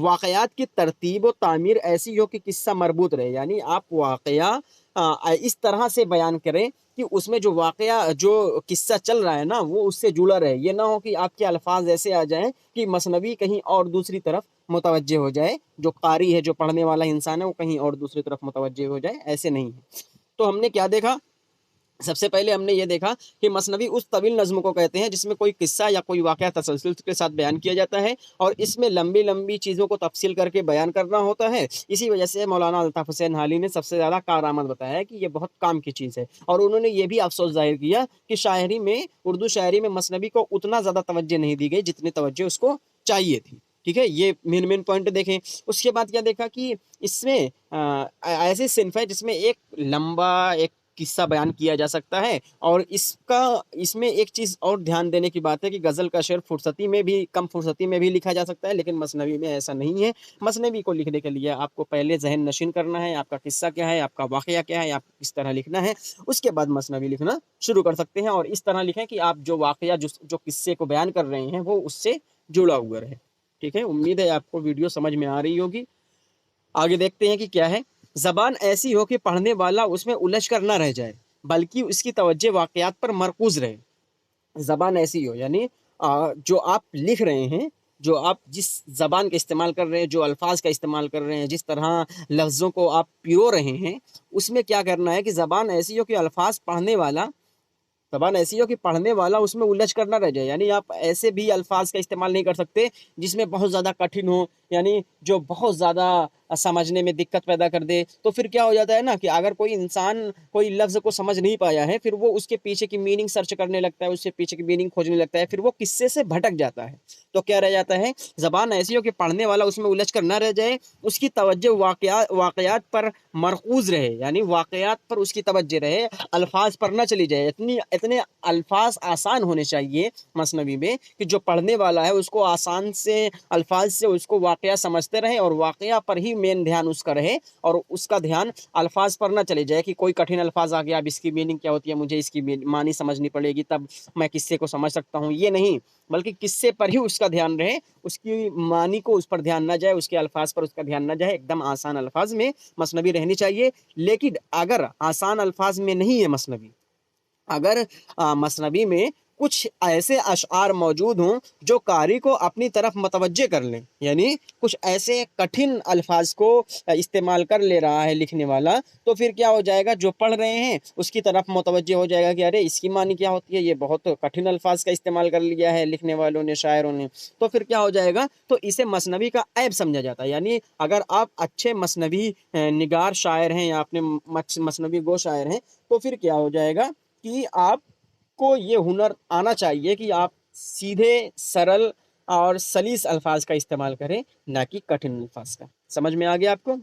واقعات کی ترتیب و تعمیر ایسی ہو کہ قصہ مربوط رہے، یعنی آپ واقعہ اس طرح سے بیان کریں کہ اس میں جو واقعہ جو قصہ چل رہا ہے نا وہ اس سے جڑا رہے، یہ نہ ہو کہ آپ کے الفاظ ایسے آ جائیں کہ مثنوی کہیں اور دوسری طرف متوجہ ہو جائے، جو قاری ہے جو پڑھنے والا انسان ہے وہ کہیں اور دوسری طرف متوجہ ہو جائے، ایسے نہیں ہے۔ تو ہم نے کیا دیکھا؟ سب سے پہلے ہم نے یہ دیکھا کہ مثنوی اس طویل نظم کو کہتے ہیں جس میں کوئی قصہ یا کوئی واقعہ تسلسل کے ساتھ بیان کیا جاتا ہے اور اس میں لمبی لمبی چیزوں کو تفصیل کر کے بیان کرنا ہوتا ہے۔ اسی وجہ سے مولانا الطاف حسین حالی نے سب سے زیادہ کارآمد بتایا ہے کہ یہ بہت کام کی چیز ہے، اور انہوں نے یہ بھی افسوس ظاہر کیا کہ شاعری میں، اردو شاعری میں مثنوی کو اتنا زیادہ توجہ نہیں دی گئی جتنی توجہ اس کو چاہیے تھی۔ ٹھیک ہے، یہ مین پوائنٹ دیکھیں۔ اس کے بعد کیا دیکھا کہ اس میں ایسے صنف ہے جس میں ایک لمبا ایک قصہ بیان کیا جا سکتا ہے، اور اس میں ایک چیز اور دھیان دینے کی بات ہے کہ غزل کا شعر فرصتی میں بھی، کم فرصتی میں بھی لکھا جا سکتا ہے، لیکن مثنوی میں ایسا نہیں ہے۔ مثنوی کو لکھنے کے لیے آپ کو پہلے ذہن نشین کرنا ہے، آپ کا قصہ کیا ہے، آپ کا واقعہ کیا ہے، آپ کو کس طرح لکھنا ہے، اس کے بعد مثنوی لکھنا شروع کر سکتے ہیں، اور اس طرح لکھیں کہ آپ جو واقعہ جو قصے کو بیان کر رہے ہیں وہ اس سے جڑا ہوا رہے۔ ٹھیک ہے، امید ہے آپ کو ویڈیو سمجھ میں آ رہی ہوگی۔ آگے دیکھتے ہیں کہ کیا ہے۔ زبان ایسی ہو کہ پڑھنے والا اس میں الجھ کر نہ رہ جائے بلکہ اس کی توجہ واقعات پر مرکوز رہے۔ زبان ایسی ہو یعنی جو آپ لکھ رہے ہیں، جو آپ جس زبان کا استعمال کر رہے ہیں، جو الفاظ کا استعمال کر رہے ہیں، جس طرح لفظوں کو آپ پیرو رہے ہیں، اس میں کیا کرنا ہے کہ زبان ایسی ہو کہ زبان ایسی ہو کہ پڑھنے والا اس میں الجھ کر نہ رہ جائے، یعنی آپ ایسے بھی الفاظ کا استعمال نہیں کر سکتے جس میں بہت زیادہ کٹھن ہو، یعنی جو بہت زیادہ سمجھنے میں دقت پیدا کر دے۔ تو پھر کیا ہو جاتا ہے نا کہ اگر کوئی انسان کوئی لفظ کو سمجھ نہیں پایا ہے، پھر وہ اس کے پیچھے کی میننگ سرچ کرنے لگتا ہے، اس سے پیچھے کی میننگ کھوجنے لگتا ہے، پھر وہ قصے سے بھٹک جاتا ہے۔ تو کیا رہ جاتا ہے؟ زبان ایسی ہو کہ پڑھنے والا اس میں الجھ کر نہ رہ جائے، اس کی توجہ واقعات پر مرکوز رہے، یعنی واقعات پر اس کی توجہ رہے، الفاظ پر نہ چلی جائے۔ اتنے الفاظ آسان ہونے چاہیے مثنوی میں کہ جو پڑھنے والا ہے اس کو آسان سے الفاظ سے اس کو واقعہ سمجھتے رہے، اور واقعہ پر ہی مین دھیان اس کا رہے، اور اس کا دھیان الفاظ پر نہ چلے جائے کہ کوئی کٹھن الفاظ آ گیا، اب اس کی میننگ کیا ہوتی ہے، مجھے اس کی معنی سمجھنی پڑے گی تب میں قصے کو سمجھ سکتا ہوں، یہ نہیں، بلکہ قصے پر ہی اس کا دھیان رہے، اس کی معنی کو اس پر دھیان نہ جائے، اس کے الفاظ پر اس کا دھیان نہ جائے، ایک دم آسان الفاظ میں مثنوی رہنی چاہیے۔ لیکن اگر آسان الفاظ میں نہیں ہے مثنوی، اگر مثنوی میں کچھ ایسے اشعار موجود ہوں جو قاری کو اپنی طرف متوجہ کر لیں، یعنی کچھ ایسے کٹھن الفاظ کو استعمال کر لے رہا ہے لکھنے والا، تو پھر کیا ہو جائے گا؟ جو پڑھ رہے ہیں اس کی طرف متوجہ ہو جائے گا کہ ارے اس کی معنی کیا ہوتی ہے، یہ بہت کٹھن الفاظ کا استعمال کر لیا ہے لکھنے والوں نے، شاعروں نے، تو پھر کیا ہو جائے گا؟ تو اسے مثنوی کا عیب سمجھا جاتا ہے۔ یعنی اگر آپ اچھے مثنوی نگار شاعر ہیں یا اپنے مثنوی گو شاعر ہیں، تو پھر کیا ہو جائے گا کہ آپ کو یہ ہنر آنا چاہیے کہ آپ سیدھے، سرل اور سلیس الفاظ کا استعمال کریں، نہ کہ کٹھن الفاظ کا۔ سمجھ میں آ گیا آپ کو؟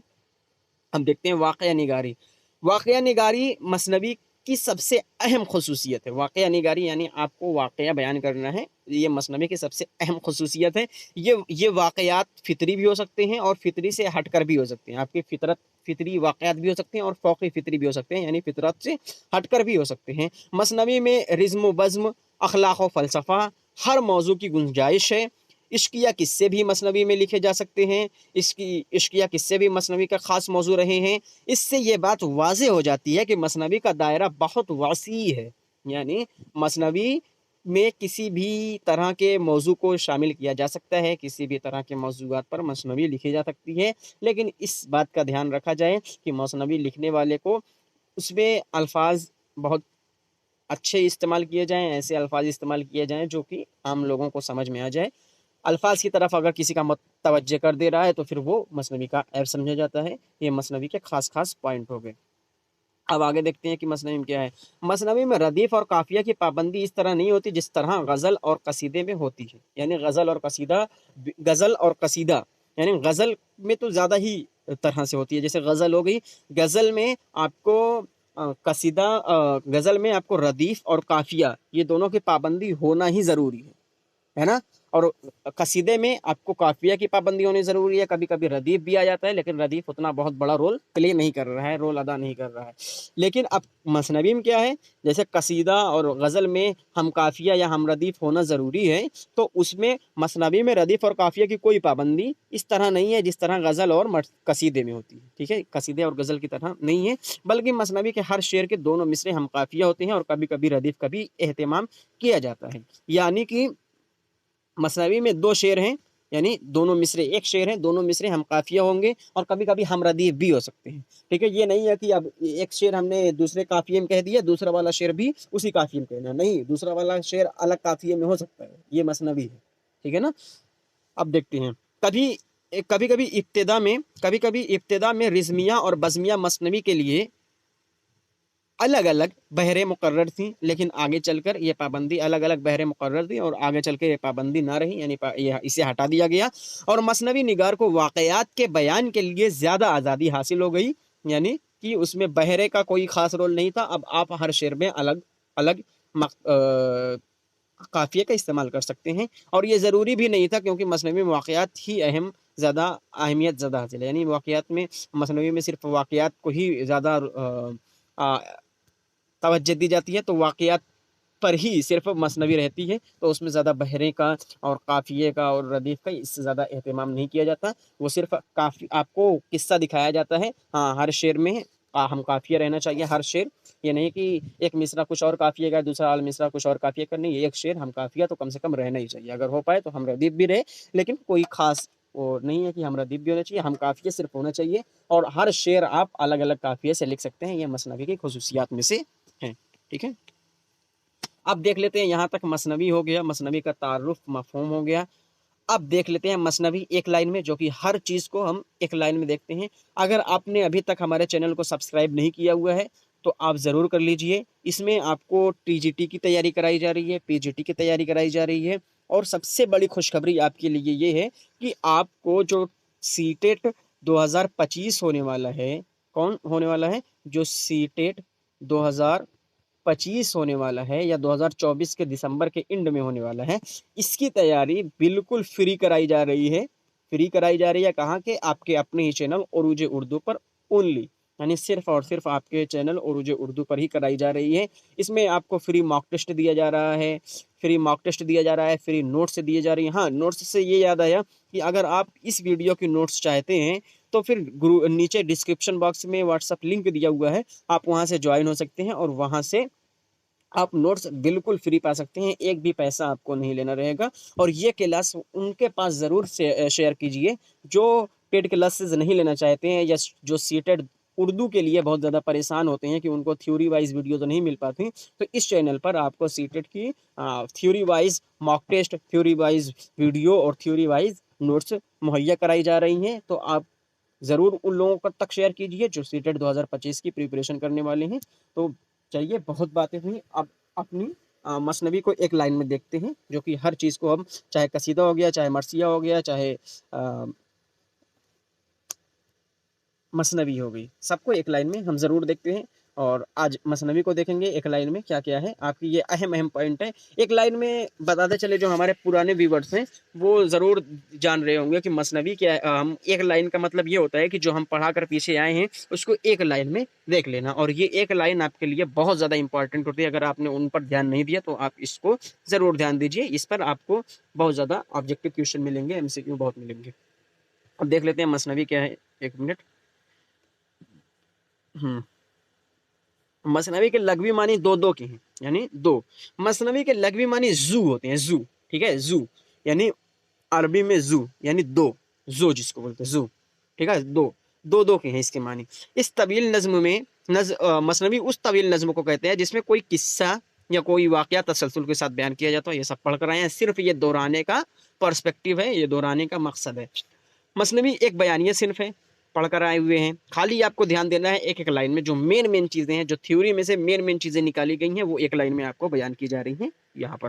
اب دیکھتے ہیں واقعہ نگاری۔ واقعہ نگاری مثنوی کی سب سے اہم خصوصیت ہے۔ واقعہ نگاری یعنی آپ کو واقعہ بیان کرنا ہے، یہ مثنوی کی سب سے اہم خصوصیت ہے۔ یہ واقعات فطری بھی ہو سکتے ہیں اور فطری سے ہٹ کر بھی ہو سکتے ہیں، آپ کی فطری واقعات بھی ہو سکتے ہیں اور فوقی فطری بھی ہو سکتے ہیں، یعنی فطرت سے ہٹ کر بھی ہو سکتے ہیں۔ مثنوی میں رزم و بزم، اخلاق و فلسفہ، ہر موضوع کی گنجائش ہے۔ عشقیہ قصے بھی مثنوی میں لکھے جا سکتے ہیں، عشقیہ قصے بھی مثنوی کا خاص موضوع رہے ہیں۔ اس سے یہ بات واضح ہو جاتی ہے کہ مثنوی کا دائرہ بہت وسیع ہے، یعنی مثنوی میں کسی بھی طرح کے موضوع کو شامل کیا جا سکتا ہے، کسی بھی طرح کے موضوعات پر مثنوی لکھی جا سکتی ہے، لیکن اس بات کا دھیان رکھا جائے کہ مثنوی لکھنے والے کو اس میں الفاظ بہت اچھے استعمال کیے جائیں، ایسے الفاظ استعمال کیے جائیں جو کہ عام لوگوں کو سمجھ میں آ جائے۔ الفاظ کی طرف اگر کسی کا توجہ کر دے رہا ہے تو پھر وہ مثنوی کا عیب سمجھا جاتا ہے۔ یہ مثنوی کے خاص پوائنٹ ہو گئے۔ اب آگے دیکھتے ہیں کہ مثنوی میں کیا ہے۔ مثنوی میں ردیف اور قافیہ کی پابندی اس طرح نہیں ہوتی جس طرح غزل اور قصیدے میں ہوتی ہے، یعنی غزل اور قصیدہ یعنی غزل میں تو زیادہ ہی طرح سے ہوتی ہے، جیسے غزل ہو گئی، غزل میں آپ کو غزل میں آپ کو ردیف اور قافیہ یہ دونوں کی پابندی ہونا ہی ضروری ہے نا؟ اور قصیدے میں آپ کو قافیہ کی پابندی ہونی ضروری ہے. کبھی کبھی ردیف بھی آ جاتا ہے لیکن ردیف اتنا بہت بڑا رول پلے نہیں کر رہا ہے, رول ادا نہیں کر رہا ہے. لیکن اب مثنوی میں کیا ہے, جیسے قصیدہ اور غزل میں ہم قافیہ یا ہم ردیف ہونا ضروری ہے, تو اس میں مثنوی میں ردیف اور قافیہ کی کوئی پابندی اس طرح نہیں ہے جس طرح غزل اور قصیدے میں ہوتی ہے. ٹھیک ہے, قصیدے اور غزل کی طرح نہیں ہے, بلکہ مثنوی کے ہر شعر کے دونوں مصرے ہم قافیہ ہوتے ہیں اور کبھی کبھی ردیف کا بھی اہتمام کیا جاتا ہے. یعنی کہ مثنوی میں دو شعر ہیں, یعنی دونوں مصرے ایک شعر ہیں, دونوں مصرے ہم قافیہ ہوں گے اور کبھی کبھی ہم ردیف بھی ہو سکتے ہیں. ٹھیک ہے, یہ نہیں ہے کہ اب ایک شعر ہم نے دوسرے قافیے میں کہہ دیا, دوسرا والا شعر بھی اسی قافیے میں کہنا, نہیں, دوسرا والا شعر الگ قافیے میں ہو سکتا ہے, یہ مثنوی ہے. ٹھیک ہے نا. اب دیکھتے ہیں, کبھی کبھی ابتدا میں رزمیہ اور بزمیہ مثنوی کے لیے الگ الگ بحریں مقرر تھیں, لیکن آگے چل کر یہ پابندی الگ الگ بحریں مقرر تھیں اور آگے چل کے یہ پابندی نہ رہی, یعنی اسے ہٹا دیا گیا اور مثنوی نگار کو واقعات کے بیان کے لیے زیادہ آزادی حاصل ہو گئی. یعنی کہ اس میں بحرے کا کوئی خاص رول نہیں تھا, اب آپ ہر شعر میں الگ الگ قافیے کا استعمال کر سکتے ہیں, اور یہ ضروری بھی نہیں تھا کیونکہ مثنوی میں واقعات ہی اہمیت زیادہ حاصل ہے. یعنی واقعات میں مثنوی میں صرف واقعات کو ہی زیادہ توجہ دی جاتی ہے, تو واقعات پر ہی صرف مثنوی رہتی ہے, تو اس میں زیادہ بحرے کا اور قافیے کا اور ردیف کا اس سے زیادہ اہتمام نہیں کیا جاتا. وہ صرف آپ کو قصہ دکھایا جاتا ہے. ہاں, ہر شعر میں ہم قافیہ رہنا چاہیے, ہر شعر, یہ نہیں کہ ایک مصرع کچھ اور قافیے کا, دوسرا مصرع کچھ اور قافیے کا, نہیں, ایک شعر ہم قافیہ تو کم سے کم رہنا ہی چاہیے. اگر ہو پائے تو ہم ردیف بھی رہے, لیکن کوئی خاص وہ نہیں ہے کہ ہم ردیف بھی ہونا چاہیے, ہم قافیہ صرف ہونا چاہیے, اور ہر شعر آپ الگ الگ قافیے سے لکھ سکتے ہیں. یہ مثنوی کی خصوصیات میں سے ہیں. ٹھیک ہے, اب دیکھ لیتے ہیں, یہاں تک مثنوی ہو گیا, مثنوی کا تعارف مفہوم ہو گیا. اب دیکھ لیتے ہیں مثنوی ایک لائن میں, جو کہ ہر چیز کو ہم ایک لائن میں دیکھتے ہیں. اگر آپ نے ابھی تک ہمارے چینل کو سبسکرائب نہیں کیا ہوا ہے تو آپ ضرور کر لیجئے. اس میں آپ کو TGT کی تیاری کرائی جا رہی ہے, PGT کی تیاری کرائی جا رہی ہے, اور سب سے بڑی خوشخبری آپ کے لیے یہ ہے کہ آپ کو جو CTET 2025 ہونے والا ہے, کون ہونے والا ہے, جو CTET 2025 ہونے والا ہے یا 2024 کے دسمبر کے اینڈ میں ہونے والا ہے, اس کی تیاری بالکل فری کرائی جا رہی ہے. فری کرائی جا رہی ہے کہاں کے, آپ کے اپنے ہی چینل عروج اردو پر اونلی, یعنی صرف اور صرف آپ کے چینل عروج اردو پر ہی کرائی جا رہی ہے. اس میں آپ کو فری موک ٹیسٹ دیا جا رہا ہے, فری نوٹس دیے جا رہی ہیں. ہاں, نوٹس سے یہ یاد آیا کہ اگر آپ اس ویڈیو کی نوٹس چاہتے ہیں تو پھر نیچے ڈسکرپشن باکس میں واٹس ایپ لنک دیا ہوا ہے, آپ وہاں سے جوائن ہو سکتے ہیں اور وہاں سے آپ نوٹس بالکل فری پا سکتے ہیں. ایک بھی پیسہ آپ کو نہیں لینا رہے گا, اور یہ کلاس ان کے پاس ضرور شیئر کیجئے جو پیڈ کلاسز نہیں لینا چاہتے ہیں, یا جو سیٹڈ اردو کے لیے بہت زیادہ پریشان ہوتے ہیں کہ ان کو تھیوری وائز ویڈیو تو نہیں مل پاتی. تو اس چینل پر آپ کو سیٹڈ کی theory wise موک test, theory wise video اور تھیوری وائز نوٹس مہیا کرائی جا رہی ہیں. تو آپ ضرور ان لوگوں تک شیئر کیجئے جو CTET 2025 کی پریپریشن کرنے والے ہیں. تو چلیے, بہت باتیں ہوئی, اب اپنی مثنوی کو ایک لائن میں دیکھتے ہیں, جو کہ ہر چیز کو ہم, چاہے قصیدہ ہو گیا, چاہے مرثیہ ہو گیا, چاہے مثنوی ہو گئی, سب کو ایک لائن میں ہم ضرور دیکھتے ہیں. اور آج مثنوی کو دیکھیں گے ایک لائن میں کیا کیا ہے. آپ کی یہ اہم پوائنٹ ہے. ایک لائن میں بتاتے چلے, جو ہمارے پرانے ویورز ہیں وہ ضرور جان رہے ہوں گے کہ مثنوی کیا ہے. ہم ایک لائن کا مطلب یہ ہوتا ہے کہ جو ہم پڑھا کر پیچھے آئے ہیں اس کو ایک لائن میں دیکھ لینا, اور یہ ایک لائن آپ کے لیے بہت زیادہ امپورٹنٹ ہوتی ہے. اگر آپ نے ان پر دھیان نہیں دیا تو آپ اس کو ضرور دھیان دیجیے, اس پر آپ کو بہت زیادہ آبجیکٹو کویشچن ملیں گے, MCQ بہت ملیں گے. اب دیکھ لیتے ہیں مثنوی کیا ہے, ایک منٹ. مثنوی کے لغوی معنی دو کے ہیں, یعنی دو. مثنوی کے لغوی معنی زو ہوتے ہیں, زو. ٹھیک ہے, زو یعنی عربی میں زو یعنی دو, زو جس کو بولتے ہیں زو. ٹھیک ہے, دو کے ہیں اس کے معنی. اس طویل نظم میں مثنوی اس طویل نظم کو کہتے ہیں جس میں کوئی قصہ یا کوئی واقعہ تسلسل کے ساتھ بیان کیا جاتا ہے. یہ سب پڑھ کر آئے ہیں, صرف یہ دہرانے کا پرسپیکٹیو ہے, یہ دہرانے کا مقصد ہے. مثنوی ایک بیانیہ صنف ہے, پڑھ کر آئے ہوئے ہیں. خالی آپ کو دھیان دینا ہے ایک ایک لائن میں, جو مین چیزیں ہیں, جو تھیوری میں سے مین چیزیں نکالی گئی ہیں وہ ایک لائن میں آپ کو بیان کی جا رہی ہیں یہاں پر.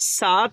7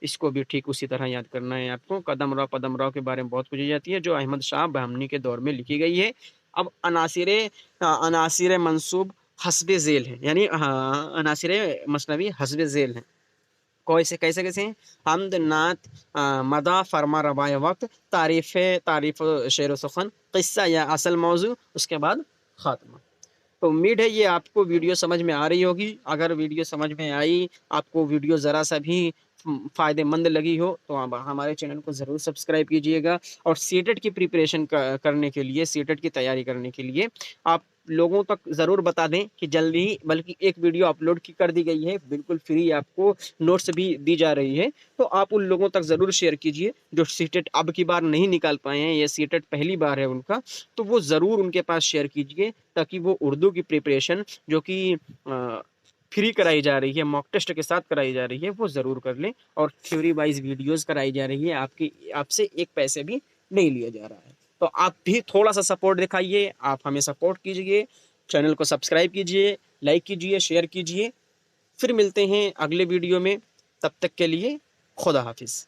اس کو بھی ٹھیک اسی طرح یاد کرنا ہے آپ کو۔ قدم رؤ پدم رؤ کے بارے میں بہت پوچھی جاتی ہے، جو احمد شاہ بہمنی کے دور میں لکھی گئی ہے۔ اب عناصر منصوب حسب ذیل ہے، یعنی عناصر مثنوی حسب ذیل ہیں۔ کیسے ہیں؟ حمد، نعت، مدح، فرما روائے وقت، تعریف شعر و سخن، قصہ یا اصل موضوع، اس کے بعد خاتمہ۔ تو امید ہے یہ آپ کو ویڈیو سمجھ میں آ رہی ہوگی۔ اگر ویڈیو سمجھ میں آئی، آپ کو ویڈیو ذرا سا بھی فائدے مند لگی ہو تو آپ ہمارے چینل کو ضرور سبسکرائب کیجئے گا، اور سی ٹیٹ کی پریپریشن کرنے کے لیے، سی ٹیٹ کی تیاری کرنے کے لیے آپ لوگوں تک ضرور بتا دیں کہ جلدی ہی، بلکہ ایک ویڈیو اپلوڈ کر دی گئی ہے بالکل فری، آپ کو نوٹس بھی دی جا رہی ہے، تو آپ ان لوگوں تک ضرور شیئر کیجئے جو سی ٹیٹ اب کی بار نہیں نکال پائے ہیں، یہ سی ٹیٹ پہلی بار ہے ان کا، تو وہ ضرور ان کے پاس شیئر کیجئے، تاکہ وہ اردو کی پریپریشن جو کہ فری کرائی جا رہی ہے، موک ٹیسٹ کے ساتھ کرائی جا رہی ہے، وہ ضرور کر لیں، اور تھیوری وائز ویڈیوز کرائی جا رہی ہے، آپ سے ایک پیسے بھی نہیں لیا جا رہا ہے۔ تو آپ بھی تھوڑا سا سپورٹ دکھائیے، آپ ہمیں سپورٹ کیجئے، چینل کو سبسکرائب کیجئے، لائک کیجئے، شیئر کیجئے۔ پھر ملتے ہیں اگلے ویڈیو میں، تب تک کے لیے خدا حافظ۔